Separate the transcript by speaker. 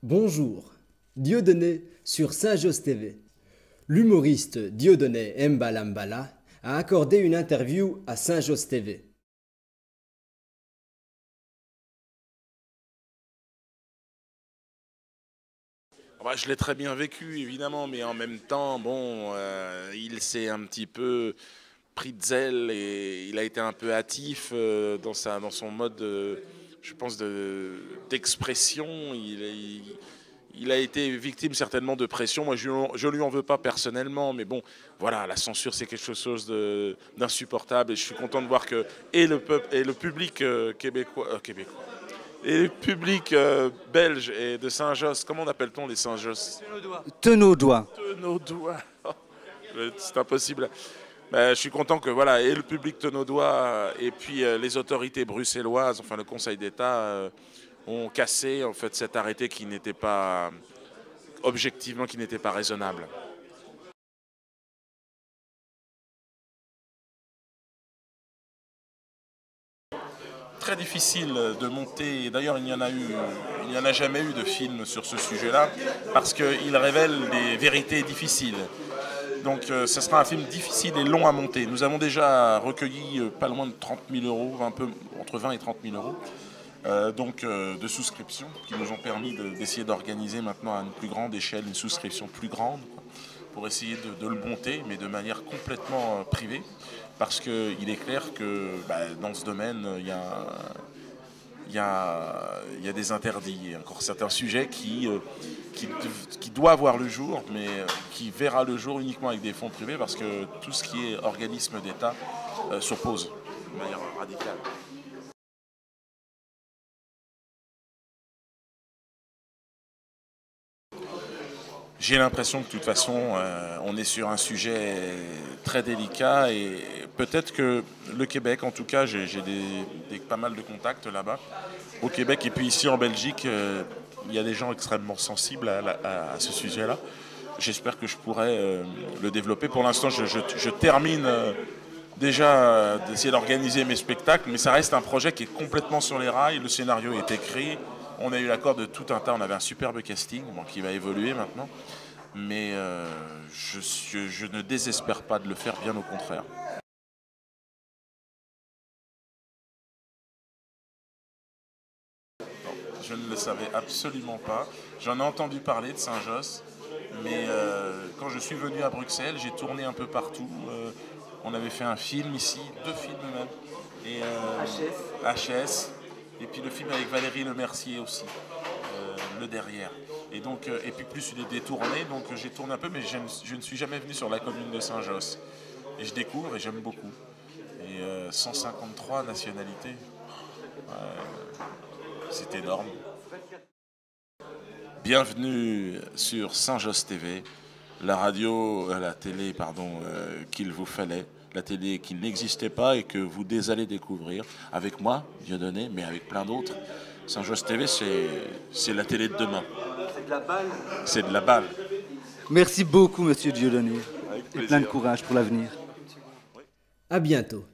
Speaker 1: Bonjour, Dieudonné sur Saint-Josse TV. L'humoriste Dieudonné Mbalambala a accordé une interview à Saint-Josse TV.
Speaker 2: Je l'ai très bien vécu, évidemment, mais en même temps, bon, il s'est un petit peu pris de zèle et il a été un peu hâtif dans son mode, je pense, d'expression. Il a été victime certainement de pression. Moi, je lui en veux pas personnellement, mais bon, voilà, la censure, c'est quelque chose d'insupportable. Et je suis content de voir que et le peuple et le public québécois. Et le public belge et de Saint-Josse, comment appelle-t-on les Saint-Josse?
Speaker 3: Tenaudois.
Speaker 2: Tenaudois. C'est impossible. Je suis content que voilà, et le public tenaudois et puis les autorités bruxelloises, enfin le Conseil d'État, ont cassé en fait cet arrêté qui n'était pas objectivement qui n'était pas raisonnable. Très difficile de monter. D'ailleurs, il n'y en a jamais eu de film sur ce sujet-là parce qu'il révèle des vérités difficiles. Donc, ce sera un film difficile et long à monter. Nous avons déjà recueilli pas loin de 30 000 euros, un peu entre 20 et 30 000 euros. De souscriptions qui nous ont permis d'essayer d'organiser maintenant à une plus grande échelle une souscription plus grande pour essayer de le monter, mais de manière complètement privée, parce qu'il est clair que dans ce domaine, il y a des interdits, il y a encore certains sujets qui doivent voir le jour, mais qui verra le jour uniquement avec des fonds privés, parce que tout ce qui est organisme d'État s'oppose de manière radicale. J'ai l'impression que de toute façon, on est sur un sujet très délicat et peut-être que le Québec, en tout cas, j'ai pas mal de contacts là-bas, au Québec et puis ici en Belgique, il y a des gens extrêmement sensibles à ce sujet-là. J'espère que je pourrai le développer. Pour l'instant, je termine déjà d'essayer d'organiser mes spectacles, mais ça reste un projet qui est complètement sur les rails. Le scénario est écrit. On a eu l'accord de tout un tas, on avait un superbe casting qui va évoluer maintenant, mais je ne désespère pas de le faire, bien au contraire. Non, je ne le savais absolument pas, j'en ai entendu parler de Saint-Josse, mais quand je suis venu à Bruxelles, j'ai tourné un peu partout, on avait fait un film ici, 2 films même, et HS. Et puis le film avec Valérie Lemercier aussi, le derrière. Et donc, et puis plus des tournées, donc j'ai tourné un peu, mais je ne suis jamais venu sur la commune de Saint-Josse. Et je découvre et j'aime beaucoup. Et 153 nationalités, c'est énorme. Bienvenue sur Saint-Josse TV, la télé, pardon, qu'il vous fallait. La télé qui n'existait pas et que vous allez découvrir avec moi, Dieudonné, mais avec plein d'autres. Saint-Josse TV, c'est la télé de demain.
Speaker 3: C'est de la balle.
Speaker 2: C'est de la balle.
Speaker 3: Merci beaucoup, monsieur Dieudonné. Et plein de courage pour l'avenir.
Speaker 1: À bientôt.